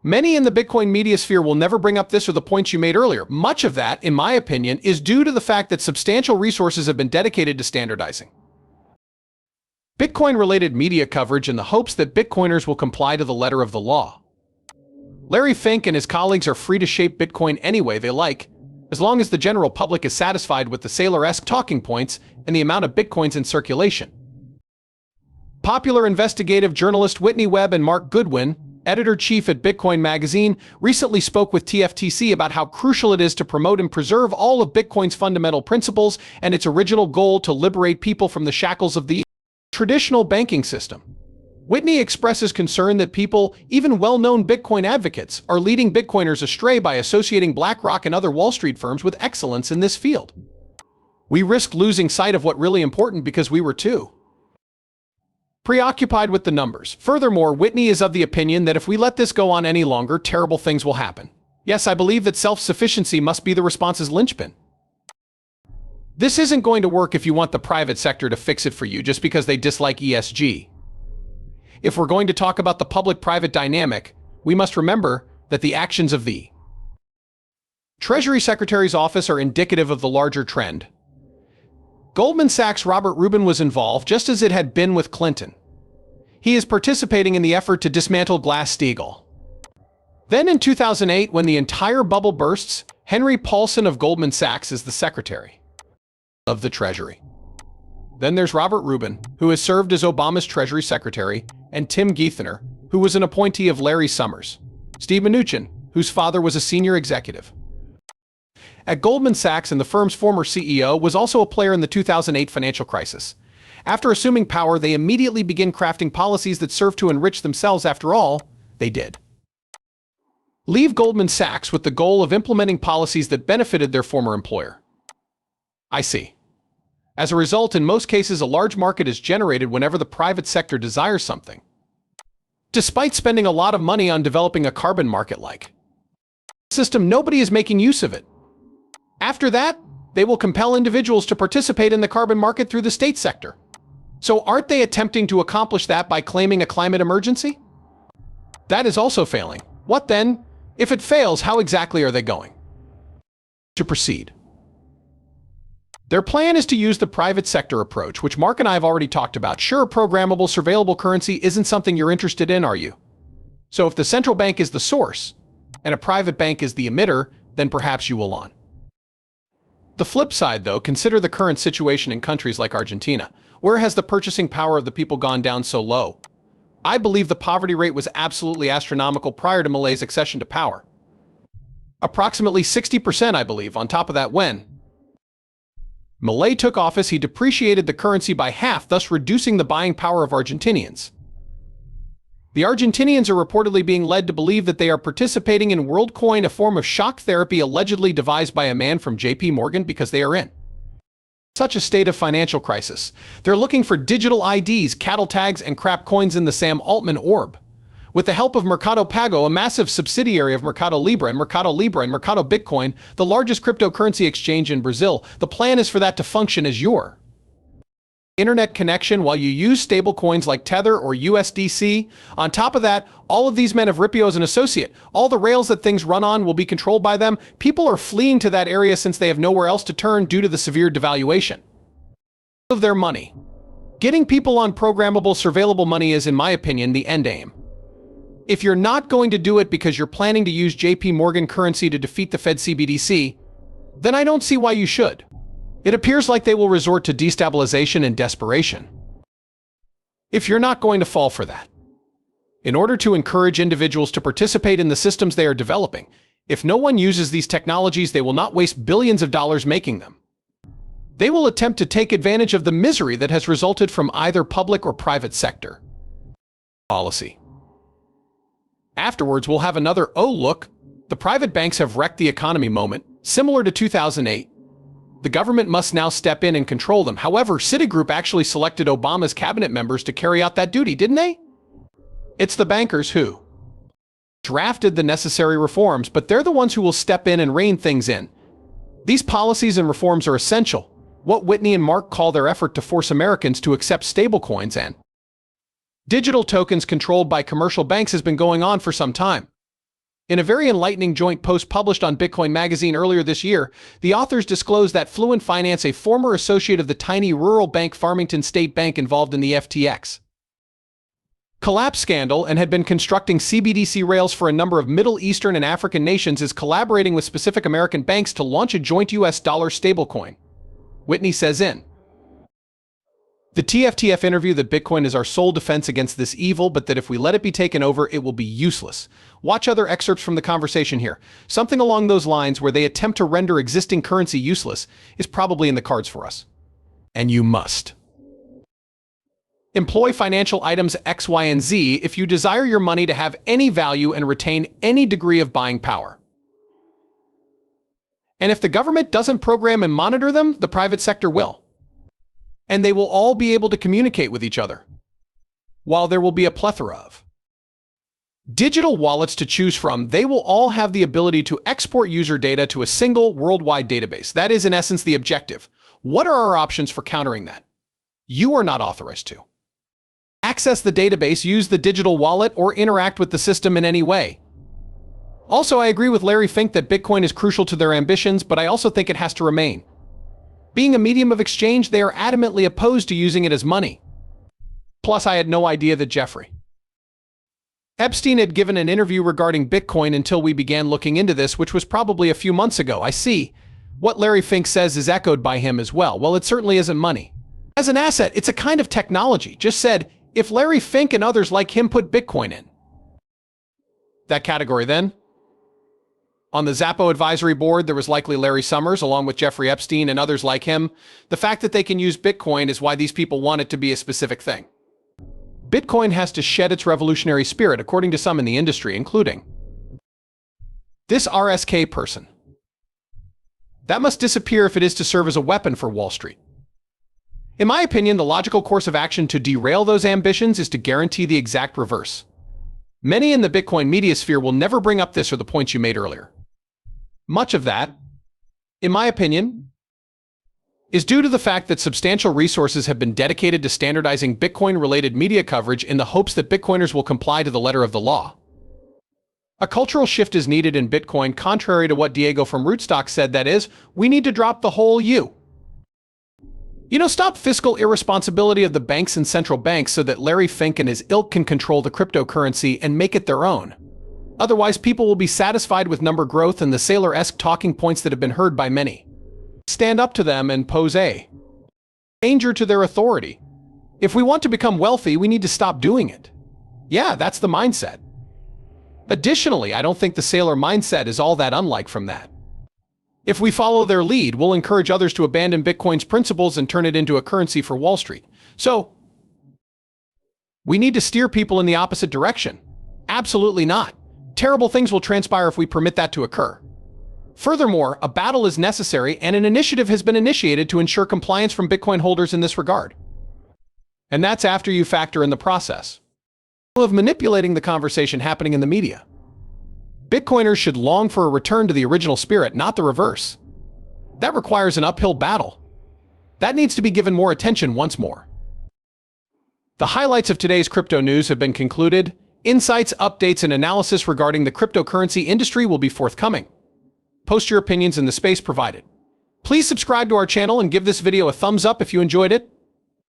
Many in the Bitcoin media sphere will never bring up this or the points you made earlier. Much of that, in my opinion, is due to the fact that substantial resources have been dedicated to standardizing Bitcoin-related media coverage in the hopes that Bitcoiners will comply to the letter of the law. Larry Fink and his colleagues are free to shape Bitcoin any way they like, as long as the general public is satisfied with the Saylor-esque talking points and the amount of Bitcoins in circulation. Popular investigative journalist Whitney Webb and Mark Goodwin, editor-chief at Bitcoin magazine, recently spoke with TFTC about how crucial it is to promote and preserve all of Bitcoin's fundamental principles and its original goal to liberate people from the shackles of the traditional banking system. Whitney expresses concern that people, even well-known Bitcoin advocates, are leading Bitcoiners astray by associating BlackRock and other Wall Street firms with excellence in this field. We risk losing sight of what's really important because we were too preoccupied with the numbers. Furthermore, Whitney is of the opinion that if we let this go on any longer, terrible things will happen. Yes, I believe that self-sufficiency must be the response's linchpin. This isn't going to work if you want the private sector to fix it for you just because they dislike ESG. If we're going to talk about the public-private dynamic, we must remember that the actions of the Treasury Secretary's office are indicative of the larger trend. Goldman Sachs' Robert Rubin was involved, just as it had been with Clinton. He is participating in the effort to dismantle Glass-Steagall. Then in 2008, when the entire bubble bursts, Henry Paulson of Goldman Sachs is the Secretary of the Treasury. Then there's Robert Rubin, who has served as Obama's Treasury Secretary, and Tim Geithner, who was an appointee of Larry Summers. Steve Mnuchin, whose father was a senior executive at Goldman Sachs, and the firm's former CEO was also a player in the 2008 financial crisis. After assuming power, they immediately began crafting policies that served to enrich themselves. After all, they did leave Goldman Sachs with the goal of implementing policies that benefited their former employer. I see. As a result, in most cases, a large market is generated whenever the private sector desires something, despite spending a lot of money on developing a carbon market-like system. Nobody is making use of it. After that, they will compel individuals to participate in the carbon market through the state sector. So aren't they attempting to accomplish that by claiming a climate emergency? That is also failing. What then? If it fails, how exactly are they going to proceed? Their plan is to use the private sector approach, which Mark and I have already talked about. Sure, programmable, surveillable currency isn't something you're interested in, are you? So if the central bank is the source, and a private bank is the emitter, then perhaps you will on. The flip side, though, consider the current situation in countries like Argentina. Where has the purchasing power of the people gone down so low? I believe the poverty rate was absolutely astronomical prior to Milei's accession to power. Approximately 60%, I believe. On top of that, when Milei took office, he depreciated the currency by half, thus reducing the buying power of Argentinians. The Argentinians are reportedly being led to believe that they are participating in WorldCoin, a form of shock therapy allegedly devised by a man from JP Morgan, because they are in such a state of financial crisis. They're looking for digital IDs, cattle tags, and crap coins in the Sam Altman orb. With the help of Mercado Pago, a massive subsidiary of Mercado Libre and Mercado Bitcoin, the largest cryptocurrency exchange in Brazil, the plan is for that to function as your internet connection while you use stablecoins like Tether or USDC. On top of that, all of these men have Ripio as an associate. All the rails that things run on will be controlled by them. People are fleeing to that area since they have nowhere else to turn due to the severe devaluation of their money. Getting people on programmable, surveillable money is, in my opinion, the end aim. If you're not going to do it because you're planning to use JP Morgan currency to defeat the Fed CBDC, then I don't see why you should. It appears like they will resort to destabilization and desperation. If you're not going to fall for that, in order to encourage individuals to participate in the systems they are developing, if no one uses these technologies, they will not waste billions of dollars making them. They will attempt to take advantage of the misery that has resulted from either public or private sector policy. Afterwards, we'll have another, oh look, the private banks have wrecked the economy moment, similar to 2008. The government must now step in and control them. However, Citigroup actually selected Obama's cabinet members to carry out that duty, didn't they? It's the bankers who drafted the necessary reforms, but they're the ones who will step in and rein things in. These policies and reforms are essential, what Whitney and Mark call their effort to force Americans to accept stablecoins and digital tokens controlled by commercial banks has been going on for some time. In a very enlightening joint post published on Bitcoin Magazine earlier this year, the authors disclosed that Fluent Finance, a former associate of the tiny rural bank Farmington State Bank involved in the FTX collapse scandal and had been constructing CBDC rails for a number of Middle Eastern and African nations, is collaborating with specific American banks to launch a joint US dollar stablecoin. Whitney says in the TFTF interview that Bitcoin is our sole defense against this evil, but that if we let it be taken over, it will be useless. Watch other excerpts from the conversation here. Something along those lines where they attempt to render existing currency useless is probably in the cards for us. And you must employ financial items X, Y, and Z if you desire your money to have any value and retain any degree of buying power. And if the government doesn't program and monitor them, the private sector will. And they will all be able to communicate with each other, while there will be a plethora of digital wallets to choose from. They will all have the ability to export user data to a single worldwide database. That is, in essence, the objective. What are our options for countering that? You are not authorized to access the database, use the digital wallet, or interact with the system in any way. Also, I agree with Larry Fink that Bitcoin is crucial to their ambitions, but I also think it has to remain. Being a medium of exchange, they are adamantly opposed to using it as money. Plus, I had no idea that Jeffrey Epstein had given an interview regarding Bitcoin until we began looking into this, which was probably a few months ago. I see. What Larry Fink says is echoed by him as well. Well, it certainly isn't money. As an asset, it's a kind of technology. Just said, if Larry Fink and others like him put Bitcoin in that category, then on the Zappo advisory board, there was likely Larry Summers, along with Jeffrey Epstein and others like him. The fact that they can use Bitcoin is why these people want it to be a specific thing. Bitcoin has to shed its revolutionary spirit, according to some in the industry, including this RSK person. That must disappear if it is to serve as a weapon for Wall Street. In my opinion, the logical course of action to derail those ambitions is to guarantee the exact reverse. Many in the Bitcoin media sphere will never bring up this or the points you made earlier. Much of that, in my opinion, is due to the fact that substantial resources have been dedicated to standardizing Bitcoin-related media coverage in the hopes that Bitcoiners will comply to the letter of the law. A cultural shift is needed in Bitcoin, contrary to what Diego from Rootstock said, that is, we need to drop the whole U. Stop fiscal irresponsibility of the banks and central banks so that Larry Fink and his ilk can control the cryptocurrency and make it their own. Otherwise, people will be satisfied with number growth and the Sailor-esque talking points that have been heard by many. Stand up to them and pose a danger to their authority. If we want to become wealthy, we need to stop doing it. Yeah, that's the mindset. Additionally, I don't think the Sailor mindset is all that unlike from that. If we follow their lead, we'll encourage others to abandon Bitcoin's principles and turn it into a currency for Wall Street. So, we need to steer people in the opposite direction. Absolutely not. Terrible things will transpire if we permit that to occur. Furthermore, a battle is necessary and an initiative has been initiated to ensure compliance from Bitcoin holders in this regard. And that's after you factor in the process of manipulating the conversation happening in the media. Bitcoiners should long for a return to the original spirit, not the reverse. That requires an uphill battle. That needs to be given more attention once more. The highlights of today's crypto news have been concluded. Insights, updates, and analysis regarding the cryptocurrency industry will be forthcoming. Post your opinions in the space provided. Please subscribe to our channel and give this video a thumbs up if you enjoyed it.